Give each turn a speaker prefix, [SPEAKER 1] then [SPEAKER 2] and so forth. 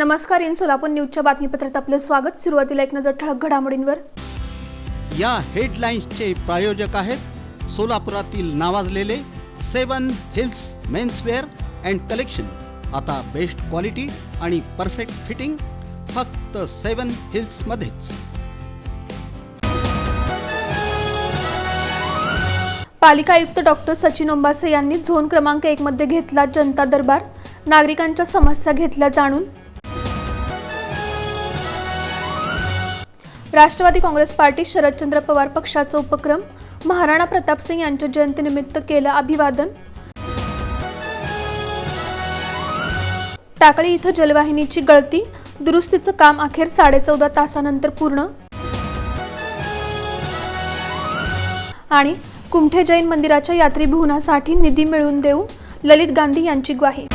[SPEAKER 1] नमस्कार, इन सोलापूर न्यूजच्या बातमीपत्रात आपलं स्वागत। सुरुवातीला एक नजर ठळक घडामोडींवर।
[SPEAKER 2] या हेडलाईन्सचे प्रायोजक आहेत सोलापुरातील नावाजलेले 7 हिल्स मेन्सवेअर अँड कलेक्शन। आता बेस्ट क्वालिटी आणि परफेक्ट फिटिंग फक्त 7 हिल्स मध्येच।
[SPEAKER 1] पालिका आयुक्त डॉक्टर सचिन ओंबासे यांनी झोन क्रमांक 1 मध्ये घेतला जनता दरबार। नागरिकांच्या समस्या घेतल्या जाणून। राष्ट्रवादी काँग्रेस पार्टी शरदचंद्र पवार पक्षाचा उपक्रम। महाराणा प्रताप सिंग यांच्या जयंतीनिमित्त केलं अभिवादन। टाकळी इथं जलवाहिनीची गळती, दुरुस्तीचं काम अखेर 14.5 तासानंतर पूर्ण। आणि कुमठे जैन मंदिराच्या यात्री भुवनासाठी निधी मिळवून देऊ, ललित गांधी यांची ग्वाही।